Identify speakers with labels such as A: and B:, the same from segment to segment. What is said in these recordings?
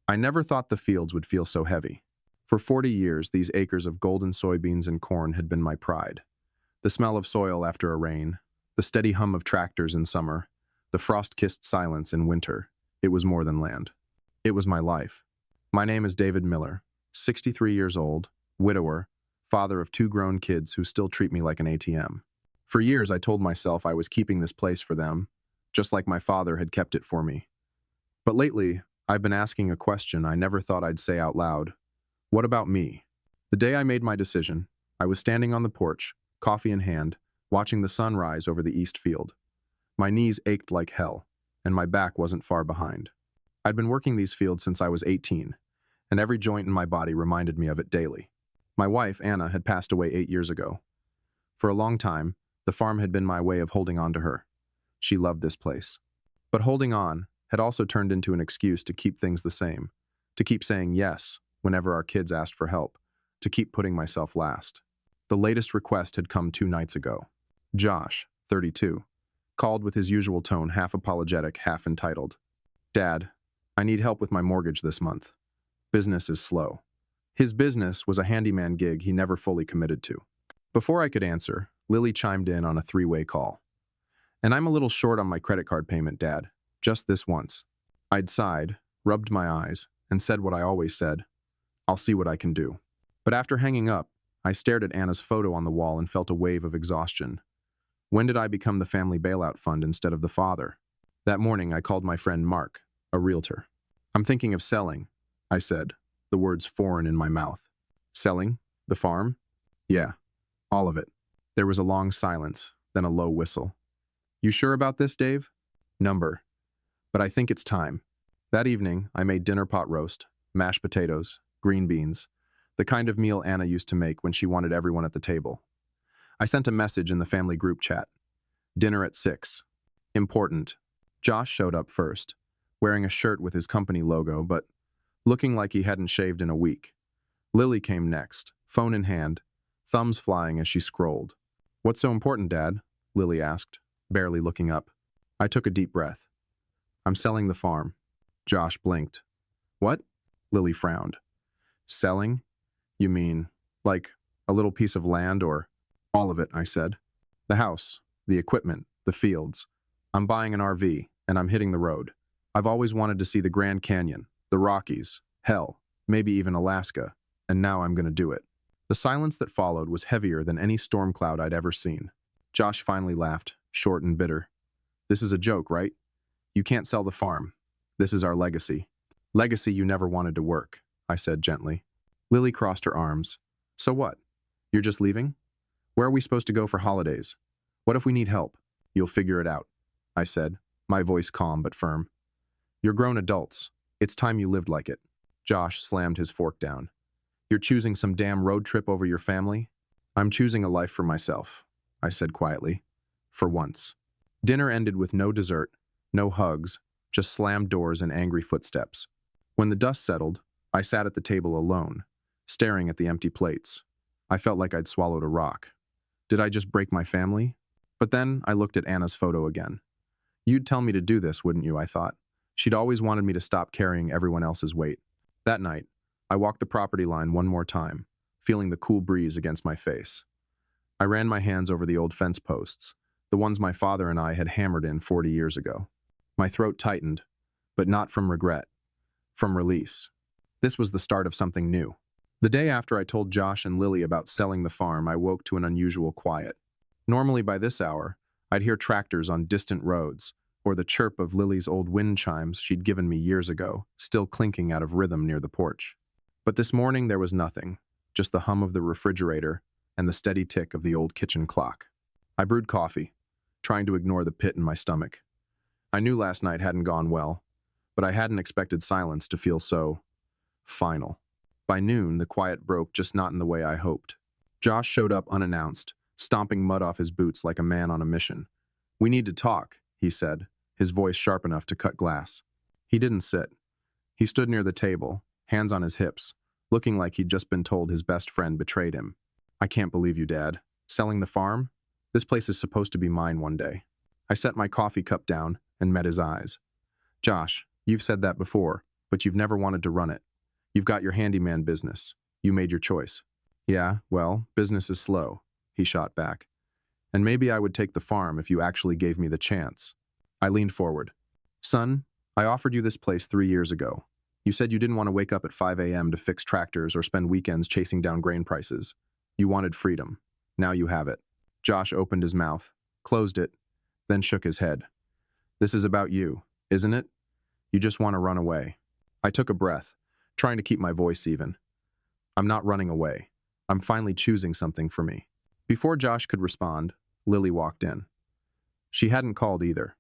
A: I never thought the fields would feel so heavy. For 40 years, these acres of golden soybeans and corn had been my pride. The smell of soil after a rain, the steady hum of tractors in summer, the frost-kissed silence in winter. It was more than land. It was my life. My name is David Miller, 63 years old, widower, father of 2 grown kids who still treat me like an ATM. For years, I told myself I was keeping this place for them, just like my father had kept it for me. But lately, I've been asking a question I never thought I'd say out loud. What about me? The day I made my decision, I was standing on the porch, coffee in hand, watching the sun rise over the east field. My knees ached like hell, and my back wasn't far behind. I'd been working these fields since I was 18, and every joint in my body reminded me of it daily. My wife, Anna, had passed away 8 years ago. For a long time, the farm had been my way of holding on to her. She loved this place. But holding on had also turned into an excuse to keep things the same, to keep saying yes whenever our kids asked for help, to keep putting myself last. The latest request had come 2 nights ago. Josh, 32, called with his usual tone, half apologetic, half entitled. Dad, I need help with my mortgage this month. Business is slow. His business was a handyman gig he never fully committed to. Before I could answer, Lily chimed in on a 3-way call. And I'm a little short on my credit card payment, Dad. Just this once. I'd sighed, rubbed my eyes, and said what I always said. I'll see what I can do. But after hanging up, I stared at Anna's photo on the wall and felt a wave of exhaustion. When did I become the family bailout fund instead of the father? That morning, I called my friend Mark, a realtor. I'm thinking of selling, I said, the words foreign in my mouth. Selling? The farm? Yeah, all of it. There was a long silence, then a low whistle. You sure about this, Dave? Number. But I think it's time. That evening, I made dinner pot roast, mashed potatoes, green beans, the kind of meal Anna used to make when she wanted everyone at the table. I sent a message in the family group chat. Dinner at 6. Important. Josh showed up first, wearing a shirt with his company logo, but looking like he hadn't shaved in a week. Lily came next, phone in hand, thumbs flying as she scrolled. What's so important, Dad? Lily asked, barely looking up. I took a deep breath. I'm selling the farm. Josh blinked. What? Lily frowned. Selling? You mean, like, a little piece of land or all of it, I said. The house, the equipment, the fields. I'm buying an RV, and I'm hitting the road. I've always wanted to see the Grand Canyon, the Rockies, hell, maybe even Alaska, and now I'm going to do it. The silence that followed was heavier than any storm cloud I'd ever seen. Josh finally laughed, short and bitter. This is a joke, right? You can't sell the farm. This is our legacy. Legacy you never wanted to work, I said gently. Lily crossed her arms. So what? You're just leaving? Where are we supposed to go for holidays? What if we need help? You'll figure it out, I said, my voice calm but firm. You're grown adults. It's time you lived like it. Josh slammed his fork down. You're choosing some damn road trip over your family? I'm choosing a life for myself, I said quietly. For once. Dinner ended with no dessert, no hugs, just slammed doors and angry footsteps. When the dust settled, I sat at the table alone, staring at the empty plates. I felt like I'd swallowed a rock. Did I just break my family? But then I looked at Anna's photo again. You'd tell me to do this, wouldn't you, I thought. She'd always wanted me to stop carrying everyone else's weight. That night, I walked the property line one more time, feeling the cool breeze against my face. I ran my hands over the old fence posts, the ones my father and I had hammered in 40 years ago. My throat tightened, but not from regret, from release. This was the start of something new. The day after I told Josh and Lily about selling the farm, I woke to an unusual quiet. Normally by this hour, I'd hear tractors on distant roads, or the chirp of Lily's old wind chimes she'd given me years ago, still clinking out of rhythm near the porch. But this morning there was nothing, just the hum of the refrigerator and the steady tick of the old kitchen clock. I brewed coffee, trying to ignore the pit in my stomach. I knew last night hadn't gone well, but I hadn't expected silence to feel so final. By noon, the quiet broke, just not in the way I hoped. Josh showed up unannounced, stomping mud off his boots like a man on a mission. We need to talk, he said, his voice sharp enough to cut glass. He didn't sit. He stood near the table, hands on his hips, looking like he'd just been told his best friend betrayed him. I can't believe you, Dad. Selling the farm? This place is supposed to be mine one day. I set my coffee cup down and met his eyes. Josh, you've said that before. but you've never wanted to run it. You've got your handyman business. You made your choice. Yeah, well, business is slow, he shot back. And maybe I would take the farm if you actually gave me the chance. I leaned forward. Son, I offered you this place 3 years ago. You said you didn't want to wake up at 5 a.m. to fix tractors or spend weekends chasing down grain prices. You wanted freedom. Now you have it. Josh opened his mouth, closed it, then shook his head. This is about you, isn't it? You just want to run away. I took a breath, trying to keep my voice even. I'm not running away. I'm finally choosing something for me. Before Josh could respond, Lily walked in. She hadn't called either.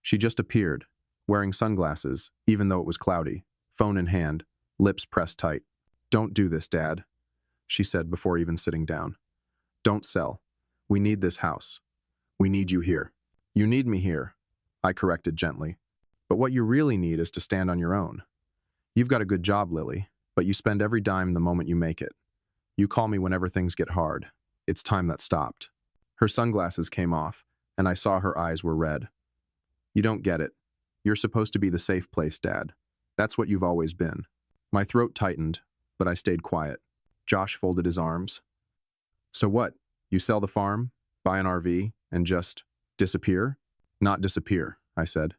A: She just appeared, wearing sunglasses, even though it was cloudy, phone in hand, lips pressed tight. Don't do this, Dad, she said before even sitting down. Don't sell. We need this house. We need you here. You need me here, I corrected gently. But what you really need is to stand on your own. You've got a good job, Lily, but you spend every dime the moment you make it. You call me whenever things get hard. It's time that stopped. Her sunglasses came off, and I saw her eyes were red. You don't get it. You're supposed to be the safe place, Dad. That's what you've always been. My throat tightened, but I stayed quiet. Josh folded his arms. So what? You sell the farm, buy an RV, and just disappear? Not disappear, I said.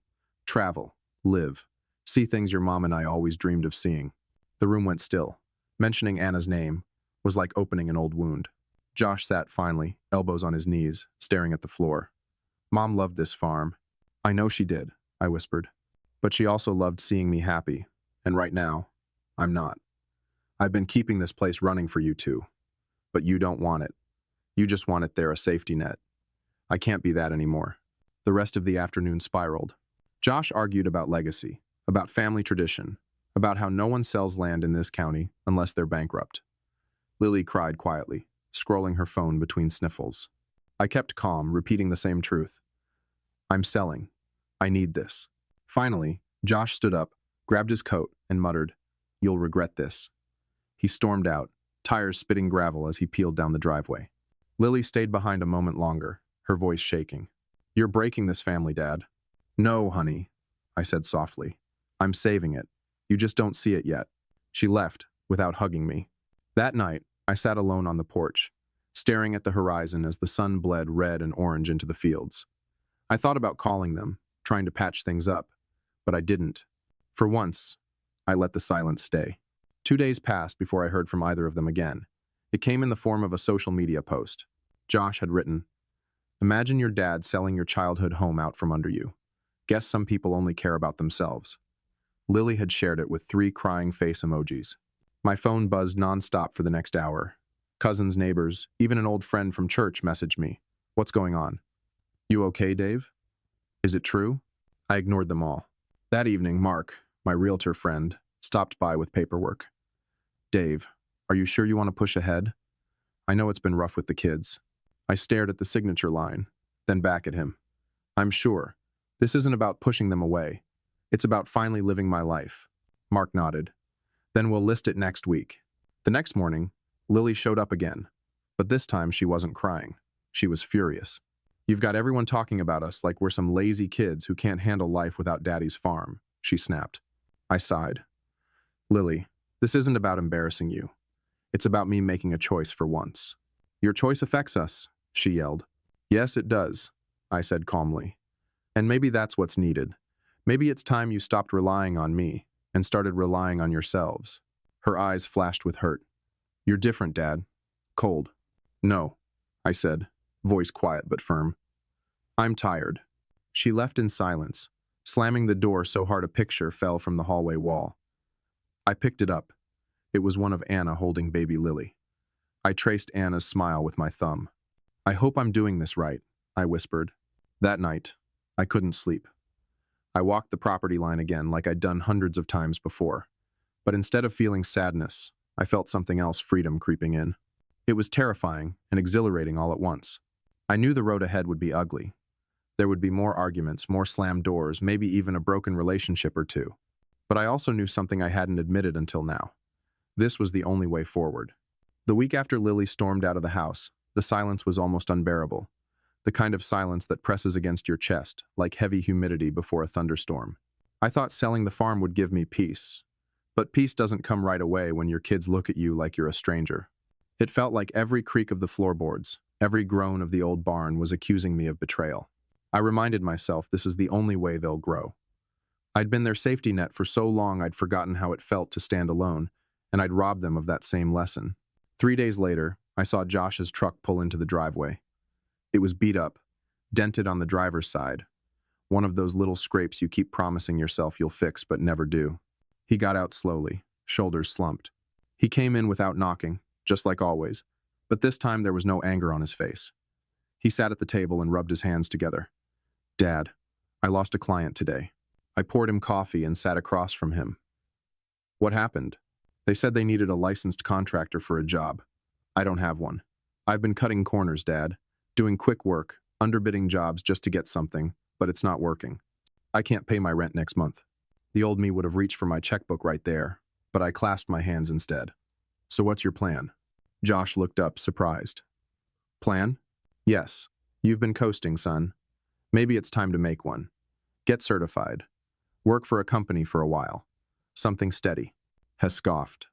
A: Travel, live, see things your mom and I always dreamed of seeing. The room went still. Mentioning Anna's name was like opening an old wound. Josh sat finally, elbows on his knees, staring at the floor. Mom loved this farm. I know she did, I whispered. But she also loved seeing me happy, and right now, I'm not. I've been keeping this place running for you two, but you don't want it. You just want it there, a safety net. I can't be that anymore. The rest of the afternoon spiraled. Josh argued about legacy, about family tradition, about how no one sells land in this county unless they're bankrupt. Lily cried quietly, scrolling her phone between sniffles. I kept calm, repeating the same truth. I'm selling. I need this. Finally, Josh stood up, grabbed his coat, and muttered, You'll regret this. He stormed out, tires spitting gravel as he peeled down the driveway. Lily stayed behind a moment longer, her voice shaking. You're breaking this family, Dad. No, honey, I said softly. I'm saving it. You just don't see it yet. She left, without hugging me. That night, I sat alone on the porch, staring at the horizon as the sun bled red and orange into the fields. I thought about calling them, trying to patch things up, but I didn't. For once, I let the silence stay. 2 days passed before I heard from either of them again. It came in the form of a social media post. Josh had written, Imagine your dad selling your childhood home out from under you. Guess some people only care about themselves. Lily had shared it with 3 crying face emojis. My phone buzzed nonstop for the next hour. Cousins, neighbors, even an old friend from church messaged me. What's going on? You okay, Dave? Is it true? I ignored them all. That evening, Mark, my realtor friend, stopped by with paperwork. Dave, are you sure you want to push ahead? I know it's been rough with the kids. I stared at the signature line, then back at him. I'm sure. This isn't about pushing them away. It's about finally living my life. Mark nodded. Then we'll list it next week. The next morning, Lily showed up again. But this time she wasn't crying. She was furious. You've got everyone talking about us like we're some lazy kids who can't handle life without Daddy's farm, she snapped. I sighed. Lily, this isn't about embarrassing you. It's about me making a choice for once. Your choice affects us, she yelled. Yes, it does, I said calmly. And maybe that's what's needed. Maybe it's time you stopped relying on me and started relying on yourselves. Her eyes flashed with hurt. You're different, Dad. Cold. No, I said, voice quiet but firm. I'm tired. She left in silence, slamming the door so hard a picture fell from the hallway wall. I picked it up. It was one of Anna holding baby Lily. I traced Anna's smile with my thumb. I hope I'm doing this right, I whispered. That night, I couldn't sleep. I walked the property line again like I'd done hundreds of times before. But instead of feeling sadness, I felt something else, freedom creeping in. It was terrifying and exhilarating all at once. I knew the road ahead would be ugly. There would be more arguments, more slammed doors, maybe even a broken relationship or two. But I also knew something I hadn't admitted until now. This was the only way forward. The week after Lily stormed out of the house, the silence was almost unbearable. The kind of silence that presses against your chest, like heavy humidity before a thunderstorm. I thought selling the farm would give me peace. But peace doesn't come right away when your kids look at you like you're a stranger. It felt like every creak of the floorboards, every groan of the old barn was accusing me of betrayal. I reminded myself this is the only way they'll grow. I'd been their safety net for so long I'd forgotten how it felt to stand alone, and I'd robbed them of that same lesson. 3 days later, I saw Josh's truck pull into the driveway. It was beat up, dented on the driver's side, one of those little scrapes you keep promising yourself you'll fix but never do. He got out slowly, shoulders slumped. He came in without knocking, just like always, but this time there was no anger on his face. He sat at the table and rubbed his hands together. "Dad, I lost a client today." I poured him coffee and sat across from him. "What happened?" "They said they needed a licensed contractor for a job. I don't have one. I've been cutting corners, Dad, doing quick work, underbidding jobs just to get something, but it's not working. I can't pay my rent next month." The old me would have reached for my checkbook right there, but I clasped my hands instead. "So what's your plan?" Josh looked up, surprised. "Plan? Yes. You've been coasting, son. Maybe it's time to make one. Get certified. Work for a company for a while. Something steady." Hess scoffed.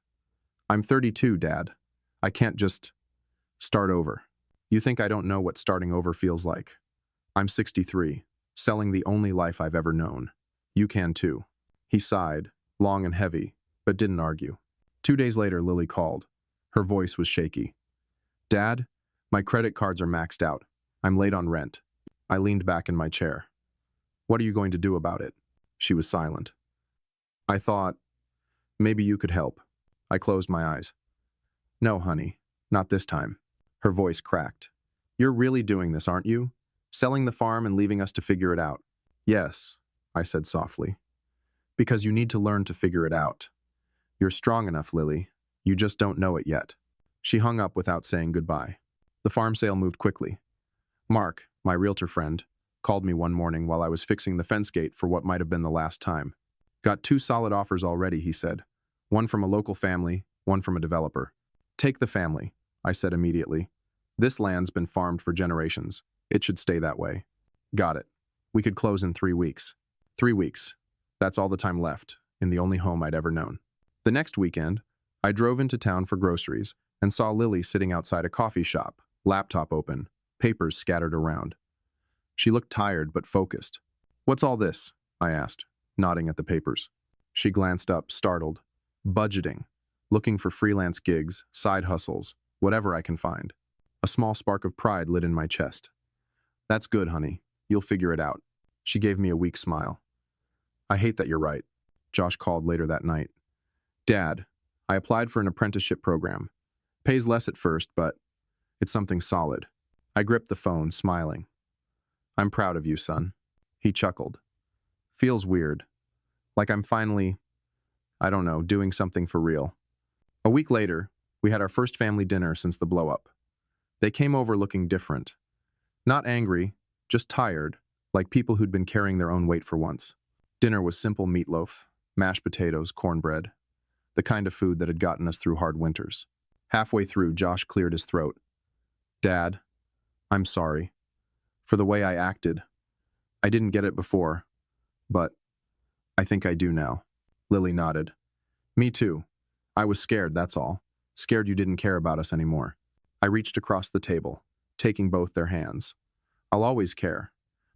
A: "I'm 32, Dad. I can't just start over. You think I don't know what starting over feels like? I'm 63, selling the only life I've ever known. You can too." He sighed, long and heavy, but didn't argue. 2 days later, Lily called. Her voice was shaky. "Dad, my credit cards are maxed out. I'm late on rent." I leaned back in my chair. "What are you going to do about it?" She was silent. "I thought, maybe you could help." I closed my eyes. "No, honey, not this time." Her voice cracked. "You're really doing this, aren't you? Selling the farm and leaving us to figure it out?" "Yes," I said softly. "Because you need to learn to figure it out. You're strong enough, Lily. You just don't know it yet." She hung up without saying goodbye. The farm sale moved quickly. Mark, my realtor friend, called me one morning while I was fixing the fence gate for what might have been the last time. "Got 2 solid offers already," he said. "One from a local family, one from a developer." "Take the family," I said immediately. "This land's been farmed for generations. It should stay that way." "Got it. We could close in 3 weeks." 3 weeks. That's all the time left, in the only home I'd ever known. The next weekend, I drove into town for groceries and saw Lily sitting outside a coffee shop, laptop open, papers scattered around. She looked tired but focused. "What's all this?" I asked, nodding at the papers. She glanced up, startled. "Budgeting. Looking for freelance gigs, side hustles, whatever I can find." A small spark of pride lit in my chest. "That's good, honey. You'll figure it out." She gave me a weak smile. "I hate that you're right." Josh called later that night. "Dad, I applied for an apprenticeship program. Pays less at first, but it's something solid." I gripped the phone, smiling. "I'm proud of you, son." He chuckled. "Feels weird. Like I'm finally, I don't know, doing something for real." A week later, we had our first family dinner since the blow-up. They came over looking different. Not angry, just tired, like people who'd been carrying their own weight for once. Dinner was simple meatloaf, mashed potatoes, cornbread, the kind of food that had gotten us through hard winters. Halfway through, Josh cleared his throat. "Dad, I'm sorry. For the way I acted. I didn't get it before, but I think I do now." Lily nodded. "Me too. I was scared, that's all. Scared you didn't care about us anymore." I reached across the table, taking both their hands. "I'll always care,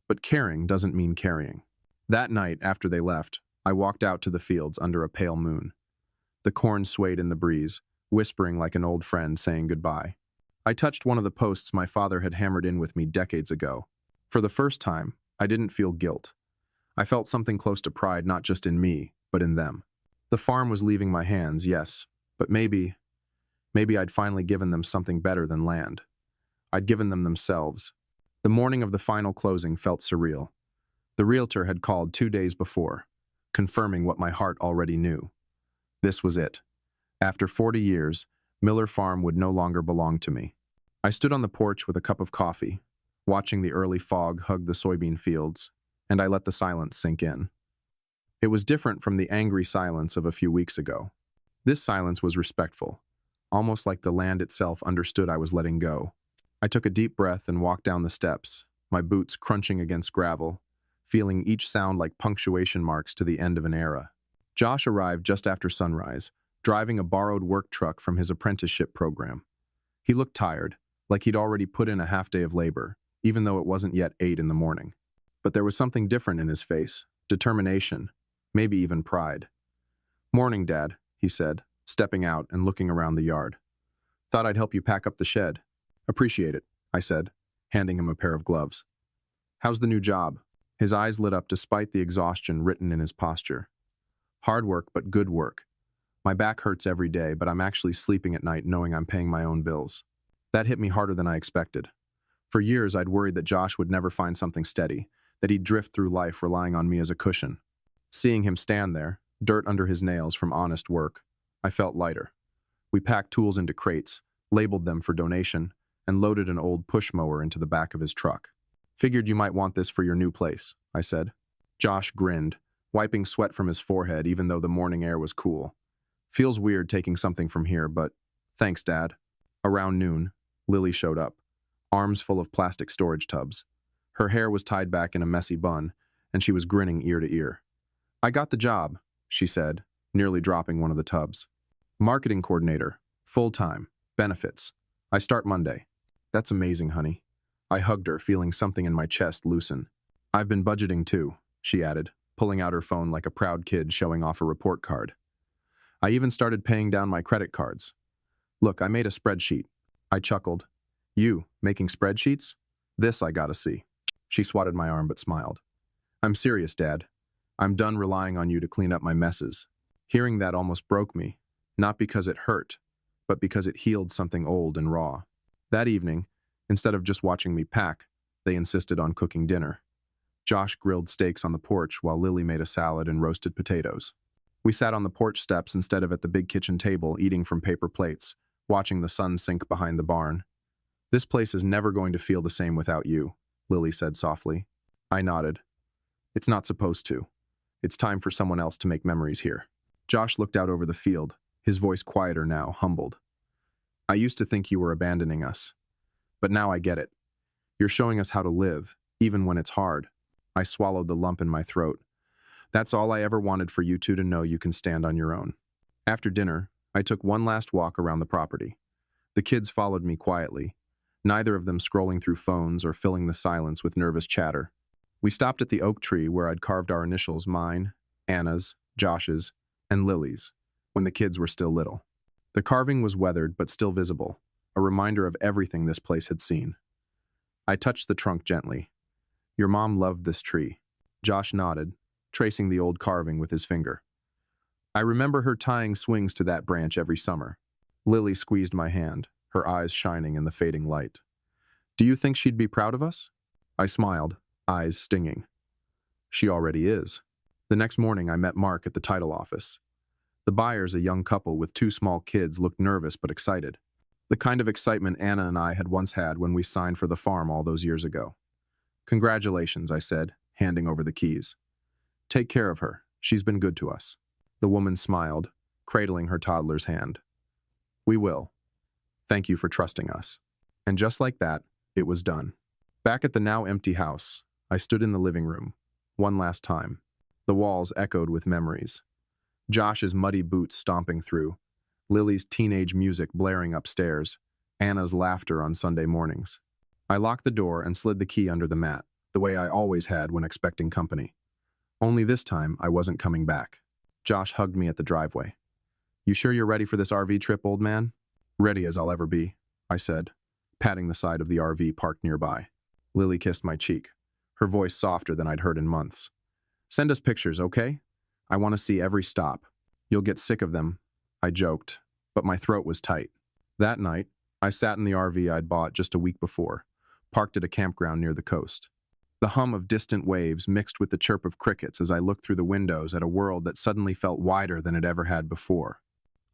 A: but caring doesn't mean carrying." That night, after they left, I walked out to the fields under a pale moon. The corn swayed in the breeze, whispering like an old friend saying goodbye. I touched one of the posts my father had hammered in with me decades ago. For the first time, I didn't feel guilt. I felt something close to pride, not just in me, but in them. The farm was leaving my hands, yes, but maybe I'd finally given them something better than land. I'd given them themselves. The morning of the final closing felt surreal. The realtor had called 2 days before, confirming what my heart already knew. This was it. After 40 years, Miller Farm would no longer belong to me. I stood on the porch with a cup of coffee, watching the early fog hug the soybean fields, and I let the silence sink in. It was different from the angry silence of a few weeks ago. This silence was respectful, almost like the land itself understood I was letting go. I took a deep breath and walked down the steps, my boots crunching against gravel, feeling each sound like punctuation marks to the end of an era. Josh arrived just after sunrise, driving a borrowed work truck from his apprenticeship program. He looked tired, like he'd already put in a half day of labor, even though it wasn't yet 8 in the morning. But there was something different in his face, determination, maybe even pride. "Morning, Dad," he said, stepping out and looking around the yard. "Thought I'd help you pack up the shed." "Appreciate it," I said, handing him a pair of gloves. "How's the new job?" His eyes lit up despite the exhaustion written in his posture. "Hard work, but good work. My back hurts every day, but I'm actually sleeping at night knowing I'm paying my own bills." That hit me harder than I expected. For years, I'd worried that Josh would never find something steady, that he'd drift through life relying on me as a cushion. Seeing him stand there, dirt under his nails from honest work, I felt lighter. We packed tools into crates, labeled them for donation, and loaded an old push mower into the back of his truck. "Figured you might want this for your new place," I said. Josh grinned, wiping sweat from his forehead even though the morning air was cool. "Feels weird taking something from here, but thanks, Dad." Around noon, Lily showed up, arms full of plastic storage tubs. Her hair was tied back in a messy bun, and she was grinning ear to ear. "I got the job," she said, nearly dropping one of the tubs. "Marketing coordinator, full-time, benefits. I start Monday." "That's amazing, honey." I hugged her, feeling something in my chest loosen. "I've been budgeting too," she added, pulling out her phone like a proud kid showing off a report card. "I even started paying down my credit cards. Look, I made a spreadsheet." I chuckled. "You, making spreadsheets? This I gotta see." She swatted my arm but smiled. "I'm serious, Dad. I'm done relying on you to clean up my messes." Hearing that almost broke me, not because it hurt, but because it healed something old and raw. That evening, instead of just watching me pack, they insisted on cooking dinner. Josh grilled steaks on the porch while Lily made a salad and roasted potatoes. We sat on the porch steps instead of at the big kitchen table, eating from paper plates, watching the sun sink behind the barn. "This place is never going to feel the same without you," Lily said softly. I nodded. "It's not supposed to. It's time for someone else to make memories here." Josh looked out over the field, his voice quieter now, humbled. "I used to think you were abandoning us. But now I get it. You're showing us how to live, even when it's hard." I swallowed the lump in my throat. "That's all I ever wanted, for you two to know you can stand on your own." After dinner, I took one last walk around the property. The kids followed me quietly, neither of them scrolling through phones or filling the silence with nervous chatter. We stopped at the oak tree where I'd carved our initials, mine, Anna's, Josh's, and Lily's, when the kids were still little. The carving was weathered but still visible, a reminder of everything this place had seen. I touched the trunk gently. "Your mom loved this tree." Josh nodded, tracing the old carving with his finger. "I remember her tying swings to that branch every summer." Lily squeezed my hand, her eyes shining in the fading light. "Do you think she'd be proud of us?" I smiled, eyes stinging. "She already is." The next morning I met Mark at the title office. The buyers, a young couple with 2 small kids, looked nervous but excited. The kind of excitement Anna and I had once had when we signed for the farm all those years ago. "Congratulations," I said, handing over the keys. "Take care of her. She's been good to us." The woman smiled, cradling her toddler's hand. "We will. Thank you for trusting us." And just like that, it was done. Back at the now empty house, I stood in the living room, one last time. The walls echoed with memories. Josh's muddy boots stomping through, Lily's teenage music blaring upstairs, Anna's laughter on Sunday mornings. I locked the door and slid the key under the mat, the way I always had when expecting company. Only this time, I wasn't coming back. Josh hugged me at the driveway. "You sure you're ready for this RV trip, old man?" "Ready as I'll ever be," I said, patting the side of the RV parked nearby. Lily kissed my cheek, her voice softer than I'd heard in months. "Send us pictures, okay? I want to see every stop. You'll get sick of them," I joked, but my throat was tight. That night, I sat in the RV I'd bought just a week before, parked at a campground near the coast. The hum of distant waves mixed with the chirp of crickets as I looked through the windows at a world that suddenly felt wider than it ever had before.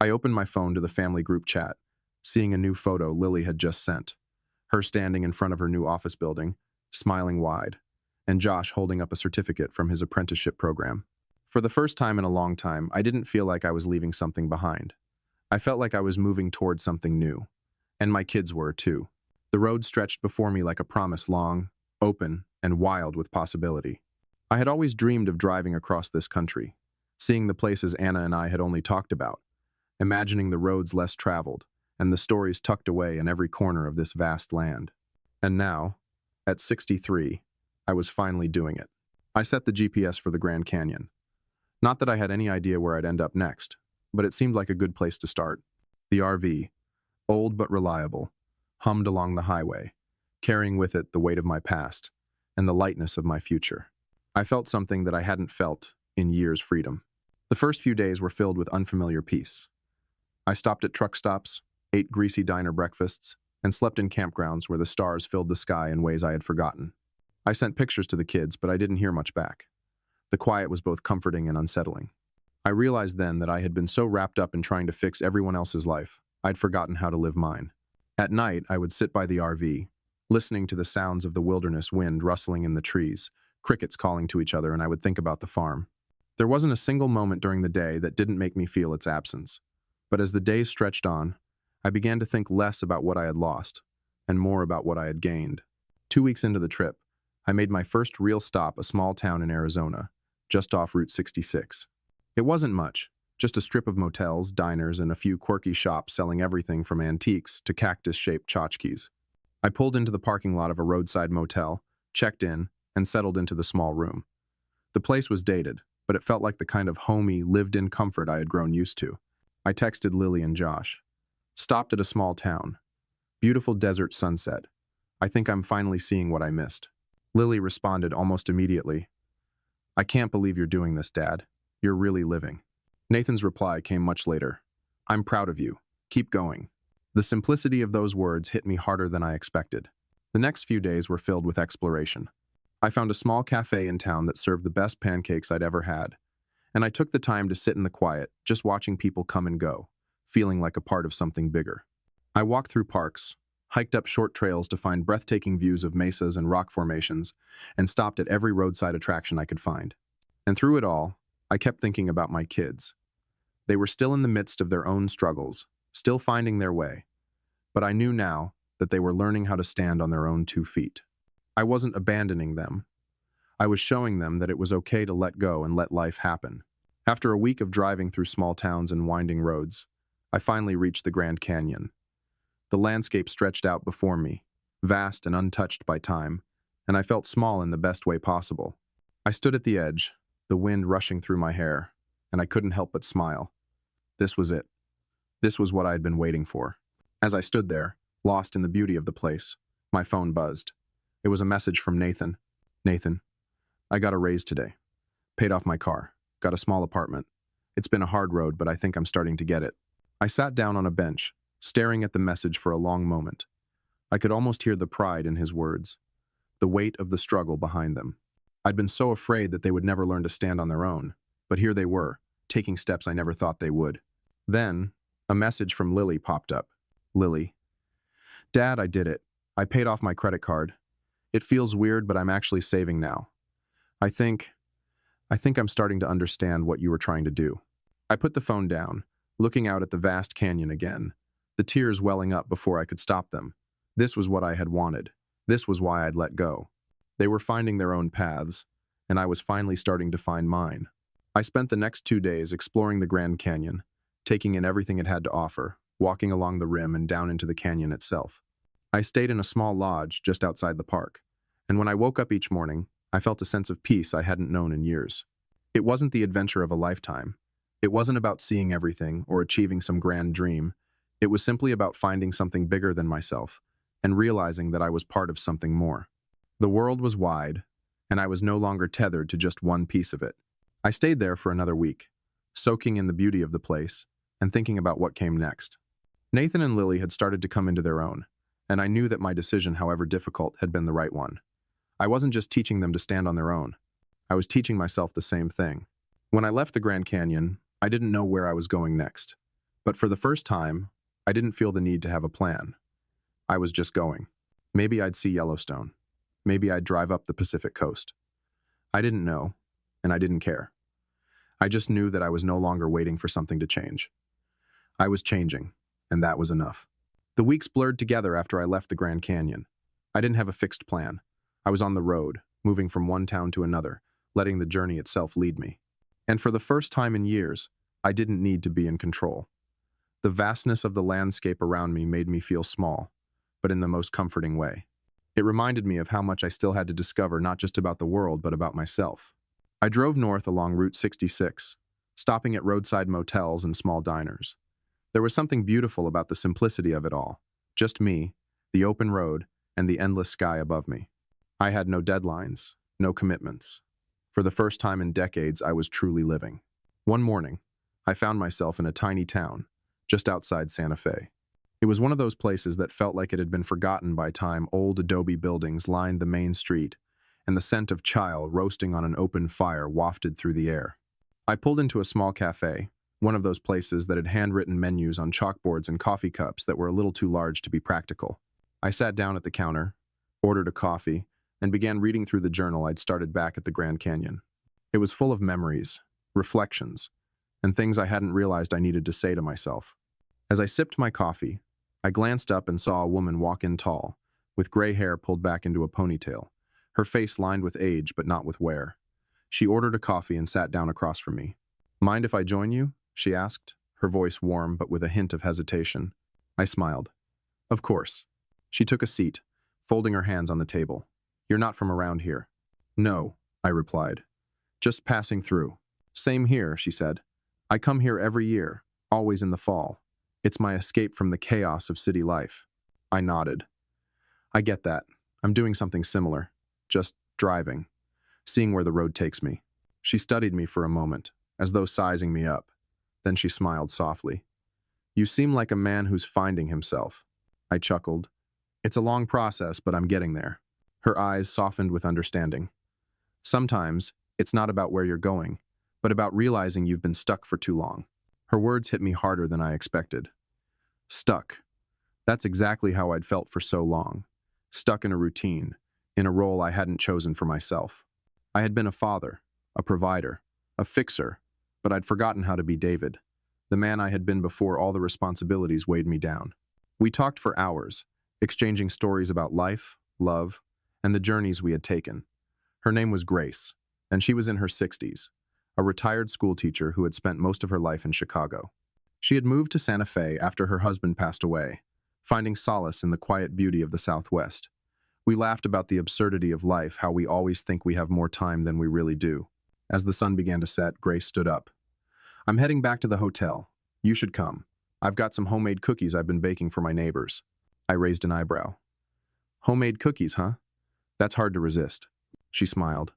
A: I opened my phone to the family group chat, seeing a new photo Lily had just sent. Her standing in front of her new office building, smiling wide, and Josh holding up a certificate from his apprenticeship program. For the first time in a long time, I didn't feel like I was leaving something behind. I felt like I was moving towards something new. And my kids were, too. The road stretched before me like a promise, long, open, and wild with possibility. I had always dreamed of driving across this country, seeing the places Anna and I had only talked about, imagining the roads less traveled, and the stories tucked away in every corner of this vast land. And now, at 63, I was finally doing it. I set the GPS for the Grand Canyon. Not that I had any idea where I'd end up next, but it seemed like a good place to start. The RV, old but reliable, hummed along the highway, carrying with it the weight of my past and the lightness of my future. I felt something that I hadn't felt in years' freedom. The first few days were filled with unfamiliar peace. I stopped at truck stops, ate greasy diner breakfasts, and slept in campgrounds where the stars filled the sky in ways I had forgotten. I sent pictures to the kids, but I didn't hear much back. The quiet was both comforting and unsettling. I realized then that I had been so wrapped up in trying to fix everyone else's life, I'd forgotten how to live mine. At night, I would sit by the RV, listening to the sounds of the wilderness wind rustling in the trees, crickets calling to each other, and I would think about the farm. There wasn't a single moment during the day that didn't make me feel its absence. But as the days stretched on, I began to think less about what I had lost and more about what I had gained. 2 weeks into the trip, I made my first real stop, a small town in Arizona, just off Route 66. It wasn't much, just a strip of motels, diners, and a few quirky shops selling everything from antiques to cactus-shaped tchotchkes. I pulled into the parking lot of a roadside motel, checked in, and settled into the small room. The place was dated, but it felt like the kind of homey, lived-in comfort I had grown used to. I texted Lily and Josh. Stopped at a small town. Beautiful desert sunset. I think I'm finally seeing what I missed. Lily responded almost immediately. I can't believe you're doing this, Dad. You're really living. Nathan's reply came much later. I'm proud of you. Keep going. The simplicity of those words hit me harder than I expected. The next few days were filled with exploration. I found a small cafe in town that served the best pancakes I'd ever had, and I took the time to sit in the quiet, just watching people come and go, feeling like a part of something bigger. I walked through parks, hiked up short trails to find breathtaking views of mesas and rock formations, and stopped at every roadside attraction I could find. And through it all, I kept thinking about my kids. They were still in the midst of their own struggles, still finding their way, but I knew now that they were learning how to stand on their own 2 feet. I wasn't abandoning them. I was showing them that it was okay to let go and let life happen. After a week of driving through small towns and winding roads, I finally reached the Grand Canyon. The landscape stretched out before me, vast and untouched by time, and I felt small in the best way possible. I stood at the edge, the wind rushing through my hair, and I couldn't help but smile. This was it. This was what I had been waiting for. As I stood there, lost in the beauty of the place, my phone buzzed. It was a message from Nathan. Nathan, I got a raise today. Paid off my car. Got a small apartment. It's been a hard road, but I think I'm starting to get it. I sat down on a bench, staring at the message for a long moment. I could almost hear the pride in his words, the weight of the struggle behind them. I'd been so afraid that they would never learn to stand on their own, but here they were, taking steps I never thought they would. Then, a message from Lily popped up. Lily. Dad, I did it. I paid off my credit card. It feels weird, but I'm actually saving now. I think I'm starting to understand what you were trying to do. I put the phone down, looking out at the vast canyon again, the tears welling up before I could stop them. This was what I had wanted. This was why I'd let go. They were finding their own paths, and I was finally starting to find mine. I spent the next 2 days exploring the Grand Canyon, taking in everything it had to offer, walking along the rim and down into the canyon itself. I stayed in a small lodge just outside the park, and when I woke up each morning, I felt a sense of peace I hadn't known in years. It wasn't the adventure of a lifetime. It wasn't about seeing everything or achieving some grand dream. It was simply about finding something bigger than myself and realizing that I was part of something more. The world was wide, and I was no longer tethered to just one piece of it. I stayed there for another week, soaking in the beauty of the place and thinking about what came next. Nathan and Lily had started to come into their own, and I knew that my decision, however difficult, had been the right one. I wasn't just teaching them to stand on their own. I was teaching myself the same thing. When I left the Grand Canyon, I didn't know where I was going next. But for the first time, I didn't feel the need to have a plan. I was just going. Maybe I'd see Yellowstone. Maybe I'd drive up the Pacific coast. I didn't know, and I didn't care. I just knew that I was no longer waiting for something to change. I was changing, and that was enough. The weeks blurred together after I left the Grand Canyon. I didn't have a fixed plan. I was on the road, moving from one town to another, letting the journey itself lead me. And for the first time in years, I didn't need to be in control. The vastness of the landscape around me made me feel small, but in the most comforting way. It reminded me of how much I still had to discover, not just about the world, but about myself. I drove north along Route 66, stopping at roadside motels and small diners. There was something beautiful about the simplicity of it all. Just me, the open road, and the endless sky above me. I had no deadlines, no commitments. For the first time in decades, I was truly living. One morning, I found myself in a tiny town, just outside Santa Fe. It was one of those places that felt like it had been forgotten by time. Old adobe buildings lined the main street, and the scent of chile roasting on an open fire wafted through the air. I pulled into a small cafe, one of those places that had handwritten menus on chalkboards and coffee cups that were a little too large to be practical. I sat down at the counter, ordered a coffee, and began reading through the journal I'd started back at the Grand Canyon. It was full of memories, reflections, and things I hadn't realized I needed to say to myself. As I sipped my coffee, I glanced up and saw a woman walk in tall, with gray hair pulled back into a ponytail, her face lined with age but not with wear. She ordered a coffee and sat down across from me. "Mind if I join you?" she asked, her voice warm but with a hint of hesitation. I smiled. "Of course." She took a seat, folding her hands on the table. "You're not from around here." "No," I replied. "Just passing through." "Same here," she said. "I come here every year, always in the fall. It's my escape from the chaos of city life." I nodded. "I get that. I'm doing something similar. Just driving, seeing where the road takes me." She studied me for a moment, as though sizing me up. Then she smiled softly. "You seem like a man who's finding himself." I chuckled. "It's a long process, but I'm getting there." Her eyes softened with understanding. "Sometimes, it's not about where you're going, but about realizing you've been stuck for too long." Her words hit me harder than I expected. Stuck. That's exactly how I'd felt for so long. Stuck in a routine, in a role I hadn't chosen for myself. I had been a father, a provider, a fixer, but I'd forgotten how to be David, the man I had been before all the responsibilities weighed me down. We talked for hours, exchanging stories about life, love, and the journeys we had taken. Her name was Grace, and she was in her 60s, a retired schoolteacher who had spent most of her life in Chicago. She had moved to Santa Fe after her husband passed away, finding solace in the quiet beauty of the Southwest. We laughed about the absurdity of life, how we always think we have more time than we really do. As the sun began to set, Grace stood up. "I'm heading back to the hotel. You should come. I've got some homemade cookies I've been baking for my neighbors." I raised an eyebrow. "Homemade cookies, huh? That's hard to resist." She smiled.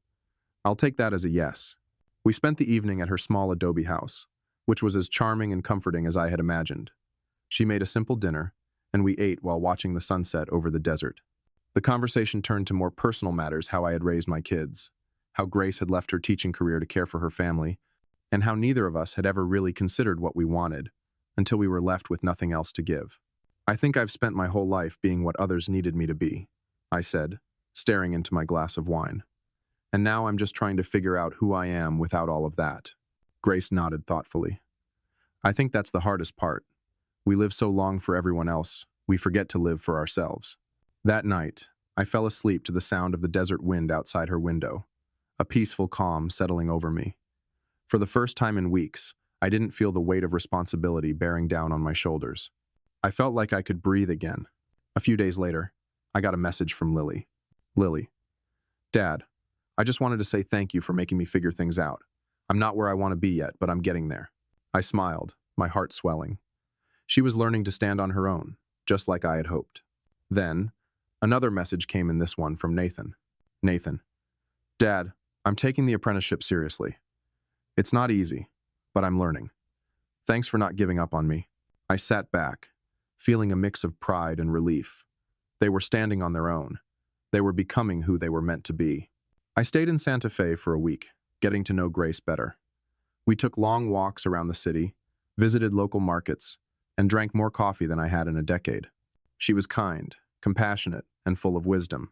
A: "I'll take that as a yes." We spent the evening at her small adobe house, which was as charming and comforting as I had imagined. She made a simple dinner, and we ate while watching the sunset over the desert. The conversation turned to more personal matters: how I had raised my kids, how Grace had left her teaching career to care for her family, and how neither of us had ever really considered what we wanted, until we were left with nothing else to give. "I think I've spent my whole life being what others needed me to be," I said, staring into my glass of wine. "And now I'm just trying to figure out who I am without all of that." Grace nodded thoughtfully. "I think that's the hardest part. We live so long for everyone else, we forget to live for ourselves." That night, I fell asleep to the sound of the desert wind outside her window, a peaceful calm settling over me. For the first time in weeks, I didn't feel the weight of responsibility bearing down on my shoulders. I felt like I could breathe again. A few days later, I got a message from Lily. "Lily, Dad, I just wanted to say thank you for making me figure things out. I'm not where I want to be yet, but I'm getting there." I smiled, my heart swelling. She was learning to stand on her own, just like I had hoped. Then, another message came, in this one from Nathan. "Nathan, Dad, I'm taking the apprenticeship seriously. It's not easy, but I'm learning. Thanks for not giving up on me." I sat back, feeling a mix of pride and relief. They were standing on their own. They were becoming who they were meant to be. I stayed in Santa Fe for a week, getting to know Grace better. We took long walks around the city, visited local markets, and drank more coffee than I had in a decade. She was kind, compassionate, and full of wisdom.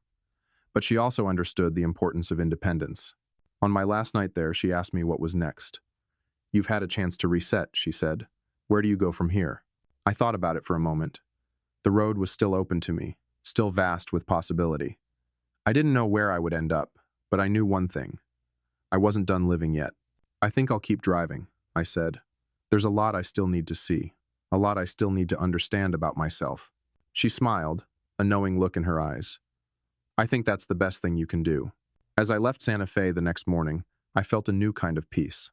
A: But she also understood the importance of independence. On my last night there, she asked me what was next. "You've had a chance to reset," she said. "Where do you go from here?" I thought about it for a moment. The road was still open to me, still vast with possibility. I didn't know where I would end up, but I knew one thing. I wasn't done living yet. I think I'll keep driving, I said. There's a lot I still need to see, a lot I still need to understand about myself. She smiled, a knowing look in her eyes. I think that's the best thing you can do. As I left Santa Fe the next morning, I felt a new kind of peace.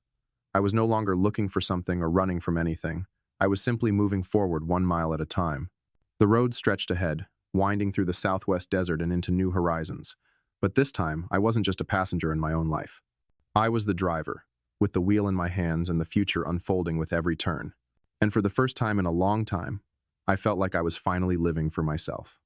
A: I was no longer looking for something or running from anything. I was simply moving forward 1 mile at a time. The road stretched ahead, winding through the southwest desert and into new horizons. But this time, I wasn't just a passenger in my own life. I was the driver, with the wheel in my hands and the future unfolding with every turn. And for the first time in a long time, I felt like I was finally living for myself.